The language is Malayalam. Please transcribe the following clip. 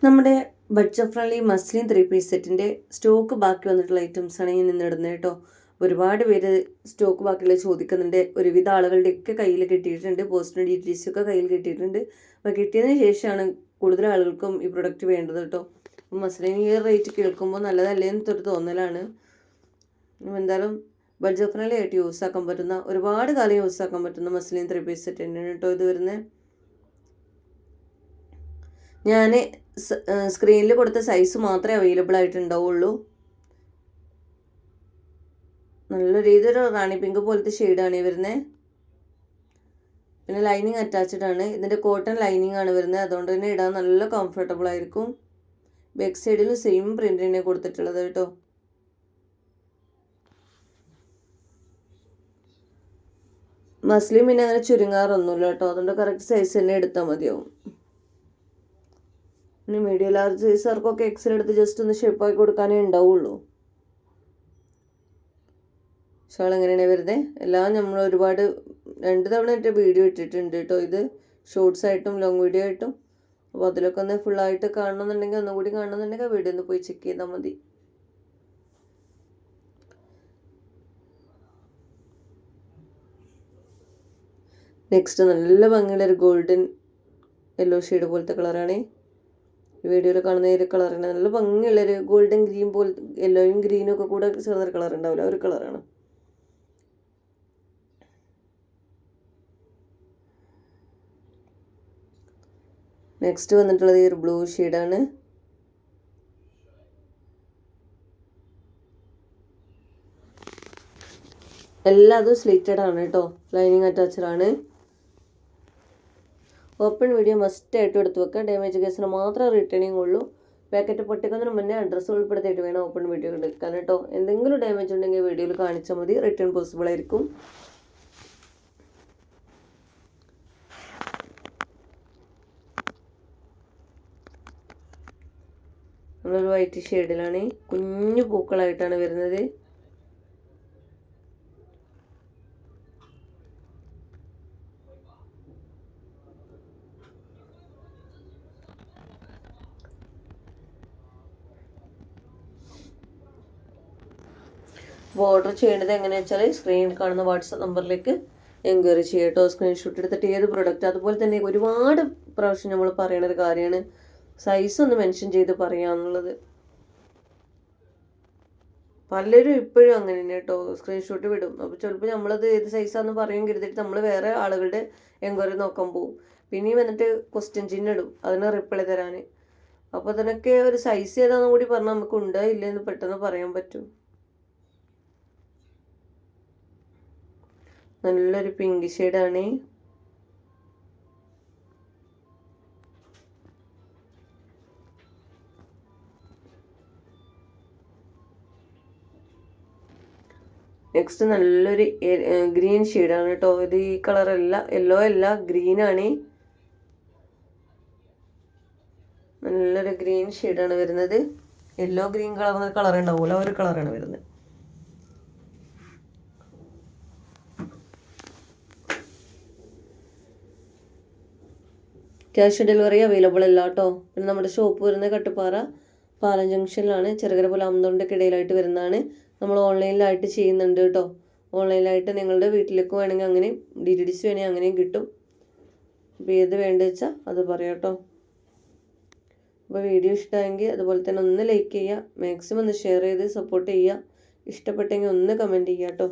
നമ്മുടെ ബഡ്ജറ്റ് ഫ്രണ്ട്ലി മസ്ലിൻ 3 പീസ് സെറ്റിൻ്റെ സ്റ്റോക്ക് ബാക്കി വന്നിട്ടുള്ള ഐറ്റംസാണ് ഞാൻ ഇന്ന് ഇടുന്നത് കേട്ടോ. ഒരുപാട് പേര് സ്റ്റോക്ക് ബാക്കിയുള്ള ചോദിക്കുന്നുണ്ട്. ഒരുവിധ ആളുകളുടെയൊക്കെ കയ്യിൽ കിട്ടിയിട്ടുണ്ട്. പോസ്റ്റിന് DTC ഒക്കെ കയ്യിൽ കിട്ടിയിട്ടുണ്ട്. അപ്പോൾ കിട്ടിയതിന് ശേഷമാണ് കൂടുതൽ ആളുകൾക്കും ഈ പ്രൊഡക്റ്റ് വേണ്ടത് കേട്ടോ. മസ്ലിൻ ഈ റേറ്റ് കേൾക്കുമ്പോൾ നല്ലതല്ലേ എന്നൊരു തോന്നലാണ്. എന്തായാലും ബഡ്ജറ്റ് ഫ്രണ്ട്ലി ആയിട്ട് യൂസ് ആക്കാൻ പറ്റുന്ന, ഒരുപാട് കാലം യൂസ് ആക്കാൻ പറ്റുന്ന മസ്ലിൻ 3 പീസ് സെറ്റ് തന്നെയാണ് കേട്ടോ ഇത് വരുന്നത്. ഞാൻ സ്ക്രീനിൽ കൊടുത്ത സൈസ് മാത്രമേ അവൈലബിൾ ആയിട്ടുണ്ടാവുള്ളൂ. നല്ല രീതിയിൽ റാണി പിങ്ക് പോലത്തെ ഷെയ്ഡാണ് ഈ വരുന്നത്. പിന്നെ ലൈനിങ് അറ്റാച്ച്ഡ് ആണ്. ഇതിൻ്റെ കോട്ടൺ ലൈനിങ് ആണ് വരുന്നത്. അതുകൊണ്ട് തന്നെ ഇടാൻ നല്ല കംഫർട്ടബിൾ ആയിരിക്കും. ബാക്ക് സൈഡിൽ സെയിം പ്രിൻ്റ് തന്നെ കൊടുത്തിട്ടുള്ളത് കേട്ടോ. മസ്ലിൻ പിന്നെ അങ്ങനെ ചുരുങ്ങാറൊന്നുമില്ല കേട്ടോ. അതുകൊണ്ട് കറക്റ്റ് സൈസ് തന്നെ എടുത്താൽ മതിയാവും. പിന്നെ മീഡിയം ലാർജ് സൈസുകാർക്കൊക്കെ എക്സൽ എടുത്ത് ജസ്റ്റ് ഒന്ന് ഷേപ്പാക്കി കൊടുക്കാനേ ഉണ്ടാവുള്ളൂ. ഷാൾ എങ്ങനെയാണ് വരുന്നത് എല്ലാം നമ്മൾ ഒരുപാട് 2 തവണ വീഡിയോ ഇട്ടിട്ടുണ്ട് കേട്ടോ. ഇത് ഷോർട്സ് ആയിട്ടും ലോങ് വീഡിയോ ആയിട്ടും. അപ്പോൾ അതിലൊക്കെ ഒന്ന് ഫുള്ളായിട്ട് കാണണമെന്നുണ്ടെങ്കിൽ ഒന്നുകൂടി കാണണമെന്നുണ്ടെങ്കിൽ ആ വീഡിയോ ഒന്ന് പോയി ചെക്ക് ചെയ്താൽ മതി. നെക്സ്റ്റ് നല്ല ഭംഗിയുള്ളൊരു ഗോൾഡൻ യെല്ലോ ഷെയ്ഡ് പോലത്തെ കളറാണ് ഈ വീഡിയോയിൽ കാണുന്ന ഈ കളറാണ്. നല്ല ഭംഗിയുള്ളൊരു ഗോൾഡൻ ഗ്രീൻ പോലത്തെ, യെല്ലോയും ഗ്രീനും ഒക്കെ കൂടെ ചേർന്നൊരു കളർ ഉണ്ടാവില്ല, ഒരു കളറാണ്. നെക്സ്റ്റ് വന്നിട്ടുള്ളത് ഈ ഒരു ബ്ലൂ ഷെയ്ഡാണ്. എല്ലാതും സ്ലിറ്റഡ് ആണ് കേട്ടോ. ലൈനിങ് അറ്റാച്ച്ഡ് ആണ്. ഓപ്പൺ വീഡിയോ മസ്റ്റ് ആയിട്ട് എടുത്ത് വെക്കുക. ഡാമേജ് കേസിന് മാത്രമേ റിട്ടേണിങ് ഉള്ളൂ. പാക്കറ്റ് പൊട്ടിക്കുന്നതിന് മുന്നേ അഡ്രസ്സ് ഉൾപ്പെടുത്തിയിട്ട് വേണം ഓപ്പൺ വീഡിയോ എടുക്കാൻ കേട്ടോ. എന്തെങ്കിലും ഡാമേജ് ഉണ്ടെങ്കിൽ വീഡിയോയിൽ കാണിച്ചാൽ മതി. റിട്ടേൺ പോസിബിൾ ആയിരിക്കും. നമ്മളൊരു വൈറ്റ് ഷെയ്ഡിലാണ്. കുഞ്ഞു പൂക്കളായിട്ടാണ് വരുന്നത്. ഓർഡർ ചെയ്യേണ്ടത് എങ്ങനെയാണെന്ന് വെച്ചാൽ സ്ക്രീനിൽ കാണുന്ന വാട്സപ്പ് നമ്പറിലേക്ക് എൻക്വയറി ചെയ്യട്ടോ. സ്ക്രീൻഷോട്ട് എടുത്തിട്ട് ഏത് പ്രൊഡക്റ്റ്, അതുപോലെ തന്നെ ഒരുപാട് പ്രാവശ്യം നമ്മൾ പറയുന്ന ഒരു കാര്യമാണ് സൈസ് ഒന്ന് മെൻഷൻ ചെയ്ത് പറയാന്നുള്ളത്. പലരും ഇപ്പോഴും അങ്ങനെ തന്നെ കേട്ടോ, സ്ക്രീൻഷോട്ട് വിടും. അപ്പോൾ ചിലപ്പോൾ നമ്മളത് ഏത് സൈസാന്ന് പറയും കരുതിയിട്ട് നമ്മൾ വേറെ ആളുകളുടെ എൻക്വയറി നോക്കാൻ പോകും. പിന്നെയും വന്നിട്ട് ക്വസ്റ്റ്യൻ ചിഹ്നം ഇടും അതിന് റിപ്ലൈ തരാൻ. അപ്പോൾ അതിനൊക്കെ ഒരു സൈസ് ഏതാണെന്ന് കൂടി പറഞ്ഞാൽ നമുക്ക് ഉണ്ടോ ഇല്ലെന്ന് പെട്ടെന്ന് പറയാൻ പറ്റും. നല്ലൊരു പിങ്ക് ഷെയ്ഡാണ്. നെക്സ്റ്റ് നല്ലൊരു ഗ്രീൻ ഷെയ്ഡാണ് കേട്ടോ. ഇത് ഈ കളറല്ല, യെല്ലോ അല്ല, ഗ്രീനാണ്. നല്ലൊരു ഗ്രീൻ ഷെയ്ഡാണ് വരുന്നത്. യെല്ലോ ഗ്രീൻ കളർ ഉണ്ടാവില്ല, ഒരു കളറാണ് വരുന്നത്. ക്യാഷ് ഡെലിവറി അവൈലബിൾ അല്ല കേട്ടോ. പിന്നെ നമ്മുടെ ഷോപ്പ് വരുന്നത് കട്ടുപ്പാറ പാലം ജംഗ്ഷനിലാണ്. ചെറുകര പോലെ അമ്പതൊണ്ടൊക്കെ ഇടയിലായിട്ട് വരുന്നതാണ്. നമ്മൾ ഓൺലൈനിലായിട്ട് ചെയ്യുന്നുണ്ട് കേട്ടോ. ഓൺലൈനിലായിട്ട് നിങ്ങളുടെ വീട്ടിലേക്ക് വേണമെങ്കിൽ അങ്ങനെ DTDC വേണമെങ്കിൽ അങ്ങനെയും കിട്ടും. അപ്പോൾ ഏത് വേണ്ടത് വെച്ചാൽ അത് പറയാം കേട്ടോ. അപ്പോൾ വീഡിയോ ഇഷ്ടമായെങ്കിൽ അതുപോലെ തന്നെ ഒന്ന് ലൈക്ക് ചെയ്യുക, മാക്സിമം ഒന്ന് ഷെയർ ചെയ്ത് സപ്പോർട്ട് ചെയ്യുക. ഇഷ്ടപ്പെട്ടെങ്കിൽ ഒന്ന് കമൻറ്റ് ചെയ്യുക കേട്ടോ.